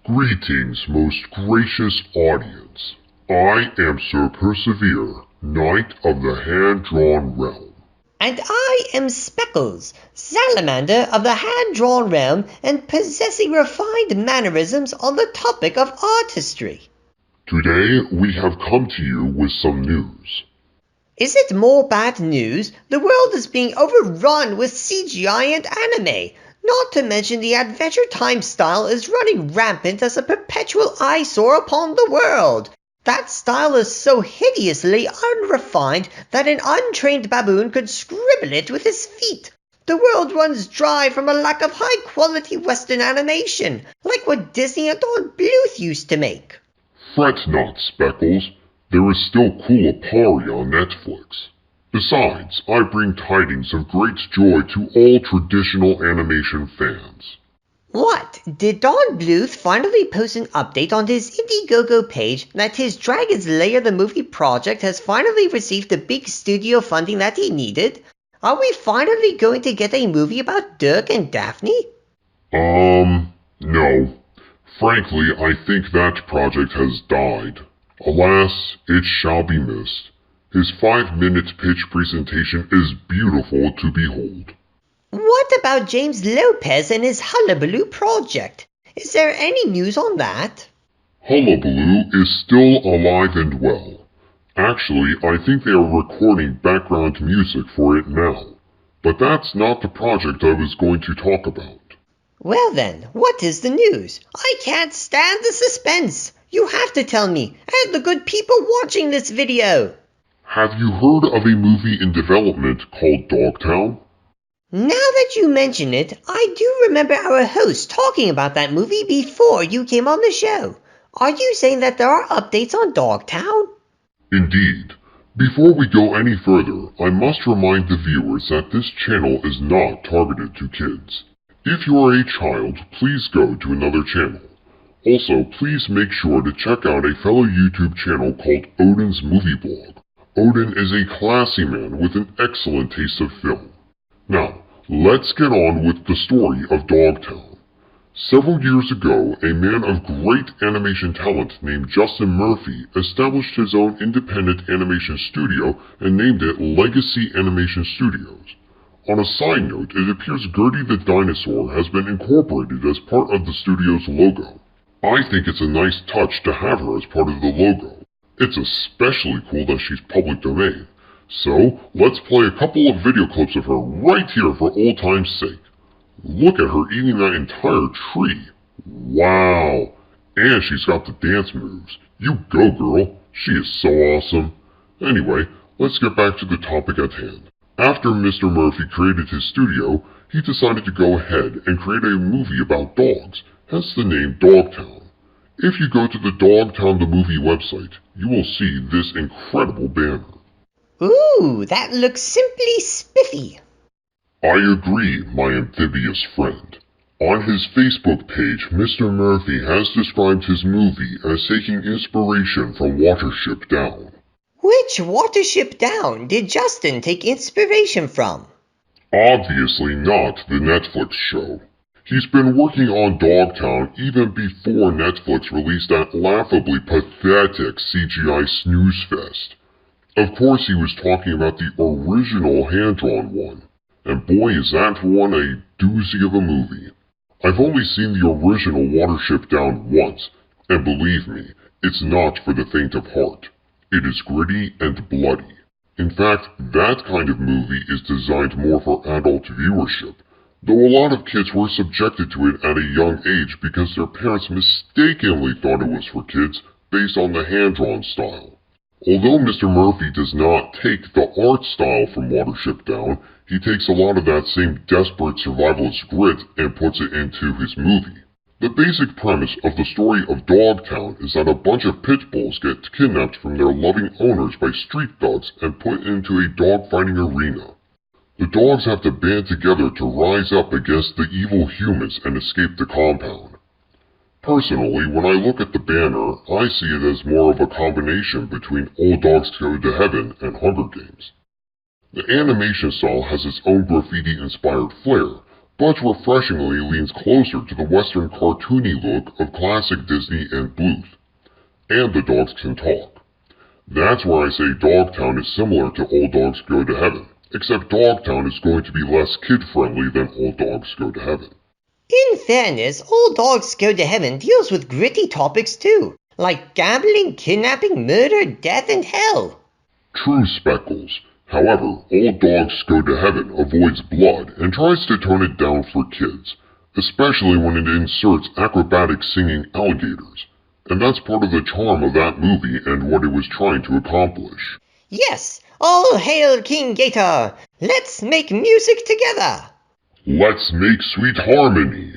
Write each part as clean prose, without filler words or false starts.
Greetings, most gracious audience. I am Sir Persevere, Knight of the Hand-Drawn Realm. And I am Speckles, Salamander of the Hand-Drawn Realm and possessing refined mannerisms on the topic of artistry. Today we have come to you with some news. Is it more bad news? The world is being overrun with CGI and anime. Not to mention the Adventure Time style is running rampant as a perpetual eyesore upon the world. That style is so hideously unrefined that an untrained baboon could scribble it with his feet. The world runs dry from a lack of high-quality Western animation, like what Disney and Bluth used to make. Fret not, Speckles. There is still Hullabaloo on Netflix. Besides, I bring tidings of great joy to all traditional animation fans. What? Did Don Bluth finally post an update on his Indiegogo page that his Dragon's Lair the Movie project has finally received the big studio funding that he needed? Are we finally going to get a movie about Dirk and Daphne? No. Frankly, I think that project has died. Alas, it shall be missed. His 5-minute pitch presentation is beautiful to behold. What about James Lopez and his Hullabaloo project? Is there any news on that? Hullabaloo is still alive and well. Actually, I think they are recording background music for it now. But that's not the project I was going to talk about. Well then, what is the news? I can't stand the suspense. You have to tell me, and the good people watching this video. Have you heard of a movie in development called Dogtown? Now that you mention it, I do remember our host talking about that movie before you came on the show. Are you saying that there are updates on Dogtown? Indeed. Before we go any further, I must remind the viewers that this channel is not targeted to kids. If you are a child, please go to another channel. Also, please make sure to check out a fellow YouTube channel called Odin's Movie Blog. Odin is a classy man with an excellent taste of film. Now, let's get on with the story of Dogtown. Several years ago, a man of great animation talent named Justin Murphy established his own independent animation studio and named it Legacy Animation Studios. On a side note, it appears Gertie the Dinosaur has been incorporated as part of the studio's logo. I think it's a nice touch to have her as part of the logo. It's especially cool that she's public domain. So, let's play a couple of video clips of her right here for old time's sake. Look at her eating that entire tree. Wow! And she's got the dance moves. You go, girl. She is so awesome. Anyway, let's get back to the topic at hand. After Mr. Murphy created his studio, he decided to go ahead and create a movie about dogs, hence the name Dogtown. If you go to the Dawgtown the Movie website, you will see this incredible banner. Ooh, that looks simply spiffy. I agree, my amphibious friend. On his Facebook page, Mr. Murphy has described his movie as taking inspiration from Watership Down. Which Watership Down did Justin take inspiration from? Obviously not the Netflix show. He's been working on Dogtown even before Netflix released that laughably pathetic CGI snooze fest. Of course he was talking about the original hand-drawn one, and boy is that one a doozy of a movie. I've only seen the original Watership Down once, and believe me, it's not for the faint of heart. It is gritty and bloody. In fact, that kind of movie is designed more for adult viewership, though a lot of kids were subjected to it at a young age because their parents mistakenly thought it was for kids based on the hand-drawn style. Although Mr. Murphy does not take the art style from Watership Down, he takes a lot of that same desperate survivalist grit and puts it into his movie. The basic premise of the story of Dogtown is that a bunch of pit bulls get kidnapped from their loving owners by street thugs and put into a dogfighting arena. The dogs have to band together to rise up against the evil humans and escape the compound. Personally, when I look at the banner, I see it as more of a combination between Old Dogs Go to Heaven and Hunger Games. The animation style has its own graffiti-inspired flair, but refreshingly leans closer to the Western cartoony look of classic Disney and Bluth. And the dogs can talk. That's where I say Dogtown is similar to All Dogs Go to Heaven, except Dogtown is going to be less kid-friendly than All Dogs Go to Heaven. In fairness, All Dogs Go to Heaven deals with gritty topics too, like gambling, kidnapping, murder, death, and hell. True, Speckles. However, All Dogs Go to Heaven avoids blood and tries to tone it down for kids, especially when it inserts acrobatic singing alligators. And that's part of the charm of that movie and what it was trying to accomplish. Yes, all hail King Gator! Let's make music together! Let's make sweet harmony!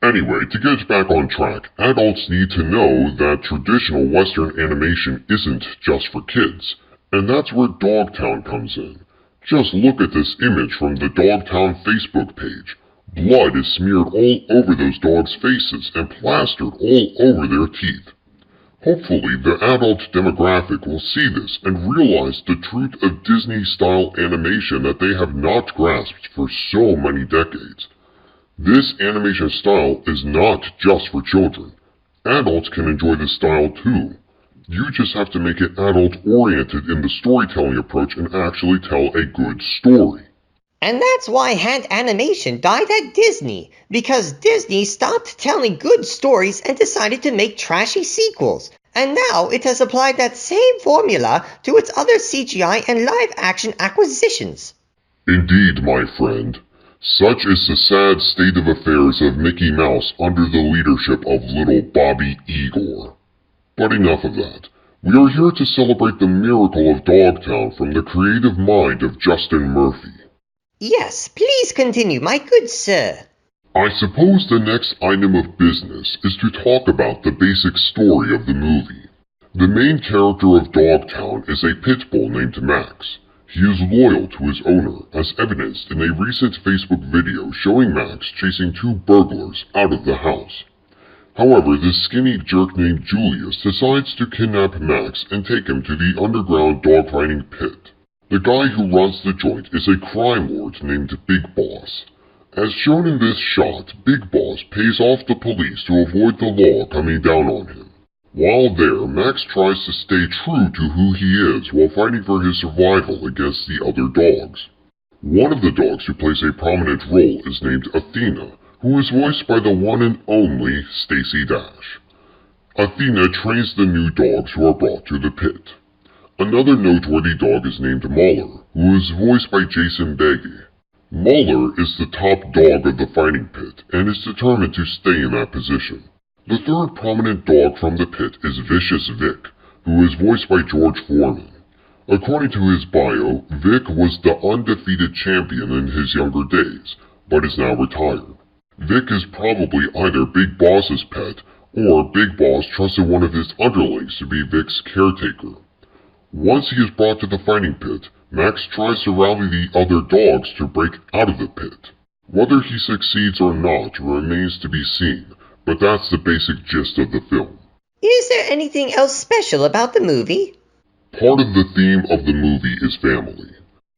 Anyway, to get back on track, adults need to know that traditional Western animation isn't just for kids, and that's where Dogtown comes in. Just look at this image from the Dogtown Facebook page. Blood is smeared all over those dogs' faces and plastered all over their teeth. Hopefully, the adult demographic will see this and realize the truth of Disney-style animation that they have not grasped for so many decades. This animation style is not just for children. Adults can enjoy this style too. You just have to make it adult-oriented in the storytelling approach and actually tell a good story. And that's why hand animation died at Disney, because Disney stopped telling good stories and decided to make trashy sequels. And now it has applied that same formula to its other CGI and live-action acquisitions. Indeed, my friend. Such is the sad state of affairs of Mickey Mouse under the leadership of little Bobby Igor. But enough of that. We are here to celebrate the miracle of Dogtown from the creative mind of Justin Murphy. Yes, please continue, my good sir. I suppose the next item of business is to talk about the basic story of the movie. The main character of Dogtown is a pit bull named Max. He is loyal to his owner, as evidenced in a recent Facebook video showing Max chasing two burglars out of the house. However, this skinny jerk named Julius decides to kidnap Max and take him to the underground dog riding pit. The guy who runs the joint is a crime lord named Big Boss. As shown in this shot, Big Boss pays off the police to avoid the law coming down on him. While there, Max tries to stay true to who he is while fighting for his survival against the other dogs. One of the dogs who plays a prominent role is named Athena, who is voiced by the one and only Stacey Dash. Athena trains the new dogs who are brought to the pit. Another noteworthy dog is named Mauler, who is voiced by Jason Beghe. Mauler is the top dog of the fighting pit and is determined to stay in that position. The third prominent dog from the pit is Vicious Vic, who is voiced by George Foreman. According to his bio, Vic was the undefeated champion in his younger days, but is now retired. Vic is probably either Big Boss's pet, or Big Boss trusted one of his underlings to be Vic's caretaker. Once he is brought to the fighting pit, Max tries to rally the other dogs to break out of the pit. Whether he succeeds or not remains to be seen, but that's the basic gist of the film. Is there anything else special about the movie? Part of the theme of the movie is family.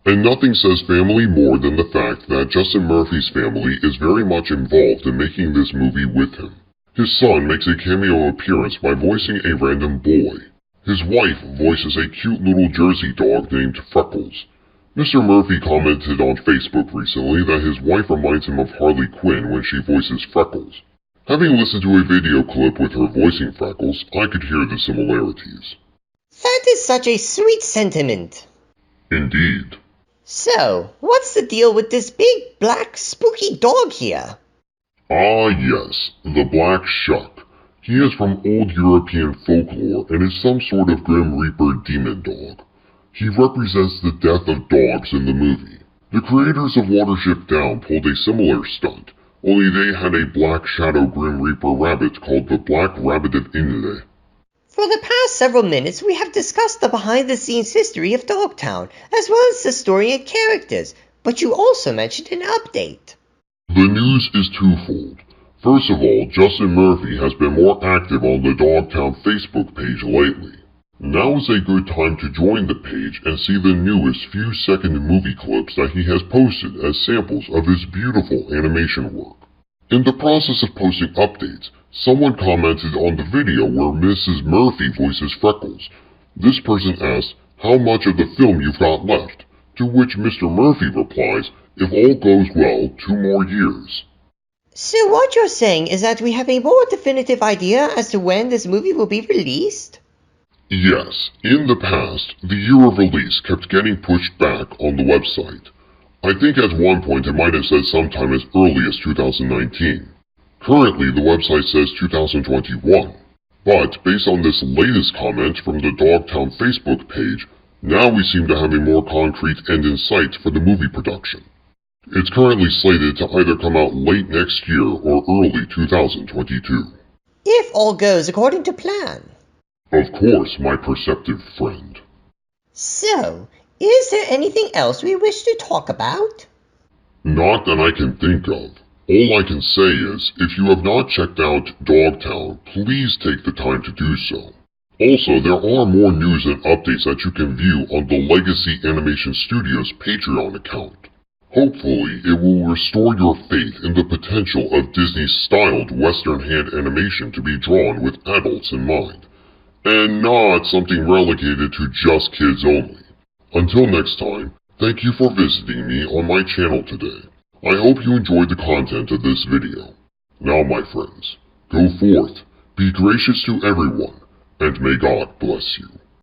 And nothing says family more than the fact that Justin Murphy's family is very much involved in making this movie with him. His son makes a cameo appearance by voicing a random boy. His wife voices a cute little Jersey dog named Freckles. Mr. Murphy commented on Facebook recently that his wife reminds him of Harley Quinn when she voices Freckles. Having listened to a video clip with her voicing Freckles, I could hear the similarities. That is such a sweet sentiment. Indeed. So, what's the deal with this big, black, spooky dog here? Ah yes, the Black Shuck. He is from old European folklore and is some sort of Grim Reaper demon dog. He represents the death of dogs in the movie. The creators of Watership Down pulled a similar stunt, only they had a Black Shadow Grim Reaper rabbit called the Black Rabbit of Inle. For the past several minutes, we have discussed the behind-the-scenes history of Dogtown, as well as the story and characters, but you also mentioned an update. The news is twofold. First of all, Justin Murphy has been more active on the Dogtown Facebook page lately. Now is a good time to join the page and see the newest few-second movie clips that he has posted as samples of his beautiful animation work. In the process of posting updates, someone commented on the video where Mrs. Murphy voices Freckles. This person asked how much of the film you've got left, to which Mr. Murphy replies, if all goes well, 2 more years. So what you're saying is that we have a more definitive idea as to when this movie will be released? Yes, in the past, the year of release kept getting pushed back on the website. I think at one point it might have said sometime as early as 2019. Currently, the website says 2021. But based on this latest comment from the Dogtown Facebook page, now we seem to have a more concrete end in sight for the movie production. It's currently slated to either come out late next year or early 2022. If all goes according to plan. Of course, my perceptive friend. So, is there anything else we wish to talk about? Not that I can think of. All I can say is, if you have not checked out Dogtown, please take the time to do so. Also, there are more news and updates that you can view on the Legacy Animation Studios Patreon account. Hopefully, it will restore your faith in the potential of Disney-styled Western hand animation to be drawn with adults in mind, and not something relegated to just kids only. Until next time, thank you for visiting me on my channel today. I hope you enjoyed the content of this video. Now, my friends, go forth, be gracious to everyone, and may God bless you.